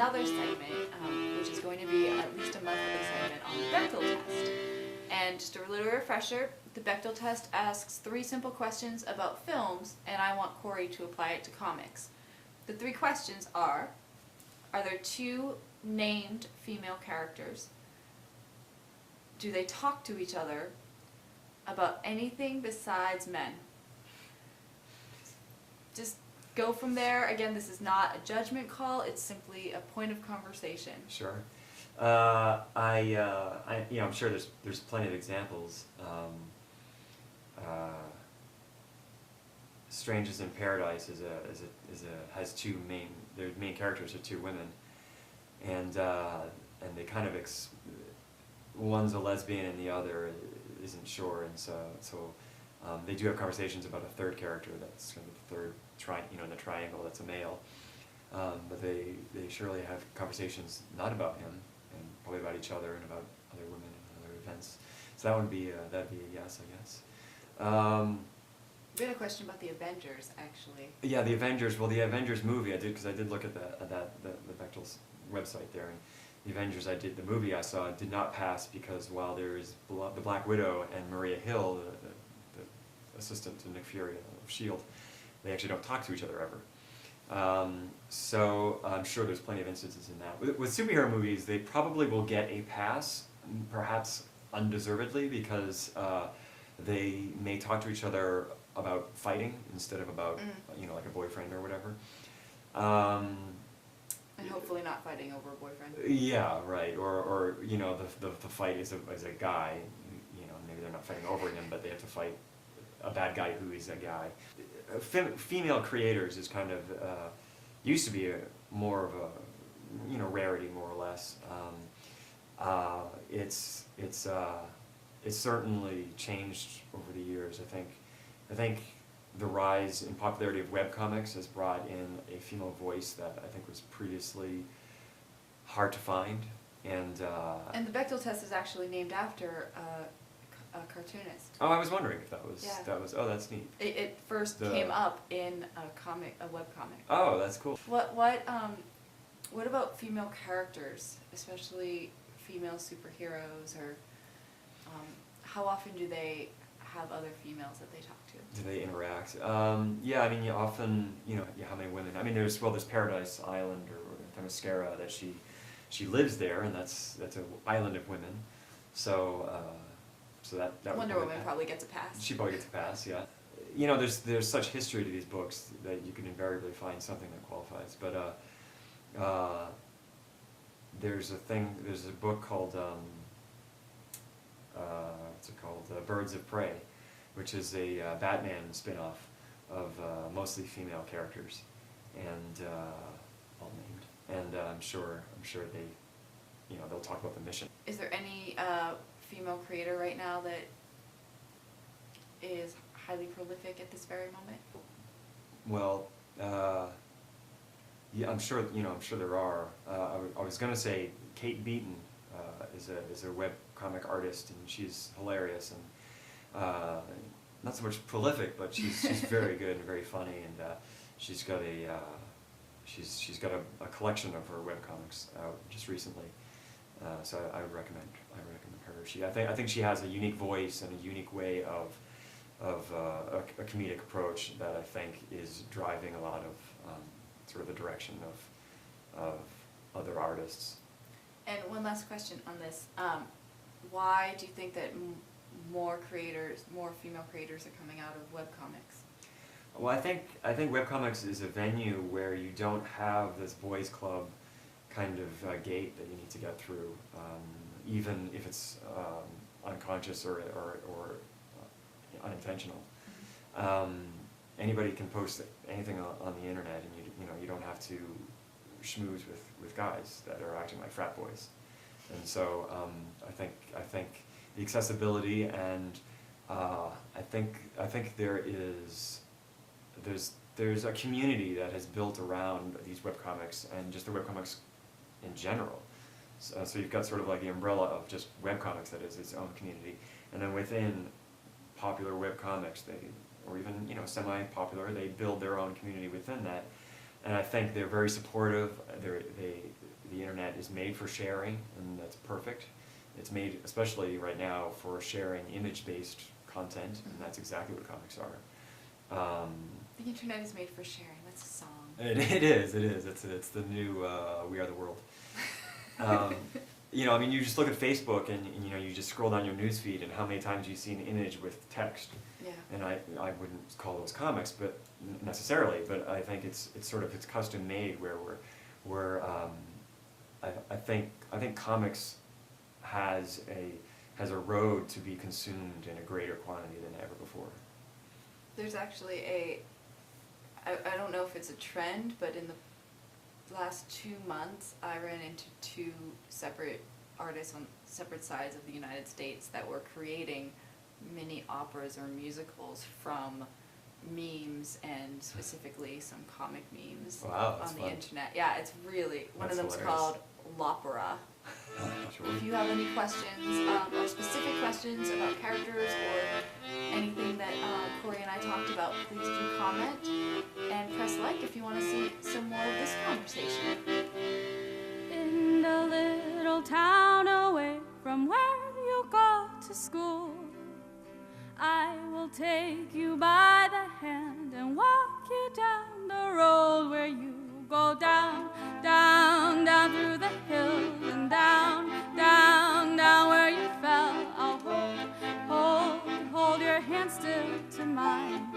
another segment, which is going to be at least a monthly segment on the Bechdel test. And just a little refresher, the Bechdel test asks 3 simple questions about films, and I want Corey to apply it to comics. The 3 questions are there 2 named female characters? Do they talk to each other about anything besides men? Just go from there. Again, this is not a judgment call, it's simply a point of conversation. Sure. I'm sure there's plenty of examples. Strangers in Paradise has 2 main. Their main characters are 2 women, and they kind of one's a lesbian and the other isn't sure, and so they do have conversations about a 3rd character that's kind of the 3rd in the triangle that's a male, but they surely have conversations not about him and probably about each other and about other women and other events. So that'd be a yes, I guess. We had a question about the Avengers, actually. Yeah, the Avengers. Well, the Avengers movie I did, because I did look at the Bechdel's website there, and the Avengers the movie I saw did not pass because while there is the Black Widow and Maria Hill, the assistant to Nick Fury of S.H.I.E.L.D., they actually don't talk to each other ever. So I'm sure there's plenty of instances in that. With superhero movies, they probably will get a pass, perhaps undeservedly, because they may talk to each other about fighting instead of about like a boyfriend or whatever. And hopefully not fighting over a boyfriend. Yeah, right. Or the fight is a guy. Maybe they're not fighting over him, but they have to fight a bad guy who is a guy. Female creators is kind of used to be more of a rarity, more or less. It's certainly changed over the years. I think the rise in popularity of webcomics has brought in a female voice that I think was previously hard to find. And the Bechdel test is actually named after a cartoonist. Oh, I was wondering if that was, Yeah. Oh, that's neat. It first came up in a webcomic. Oh, that's cool. What about female characters, especially female superheroes, or how often do they have other females that they talk to? Do they interact? Yeah, I mean, often, how many women? I mean, there's Paradise Island or Themyscira that she lives there, and that's an island of women. So that Wonder Woman probably gets a pass. She probably gets a pass, yeah. There's such history to these books that you can invariably find something that qualifies. But there's a book called what's it called? Birds of Prey, which is a Batman spin-off of mostly female characters, and all named. And I'm sure they, they'll talk about the mission. Is there any female creator right now that is highly prolific at this very moment? Well, yeah, I'm sure there are. I was going to say Kate Beaton is a webcomic artist, and she's hilarious, and not so much prolific, but she's very good and very funny, and she's got a collection of her webcomics out just recently. So I would recommend her. I think she has a unique voice and a unique way of a comedic approach that I think is driving a lot of sort of the direction of other artists. And one last question on this: why do you think that more female creators are coming out of webcomics? Well, I think webcomics is a venue where you don't have this boys' club kind of gate that you need to get through, even if it's unconscious or unintentional. Anybody can post anything on the internet, and you don't have to schmooze with guys that are acting like frat boys. And so I think the accessibility, and I think there's a community that has built around these webcomics and just the webcomics in general. So you've got sort of like the umbrella of just webcomics that is its own community, and then within popular webcomics, or even semi-popular, they build their own community within that. And I think they're very supportive. the internet is made for sharing, and that's perfect. It's made, especially right now, for sharing image-based content, and that's exactly what comics are. The internet is made for sharing. That's a song. It is. It's the new We Are the World. You know, I mean, you just look at Facebook and you know, you just scroll down your newsfeed and how many times you see an image with text. Yeah. And I wouldn't call those comics, but necessarily, but I think it's sort of, it's custom made where I think comics has a road to be consumed in a greater quantity than ever before. There's actually I don't know if it's a trend, but in the last 2 months, I ran into 2 separate artists on separate sides of the United States that were creating mini operas or musicals from memes, and specifically some comic memes Wow, that's on the fun. internet. Yeah, it's really, one of That's them's hilarious. called L'Opera. Sure. If you have any questions, or specific questions about characters or anything that Corey and I talked about, please do comment and press like if you want to see some more of this conversation. In a little town away from where you go to school, I will take you by the hand and walk you down the road where you go down, down, down through the hill and down, down, down where you fell. I'll hold your hand still to mine.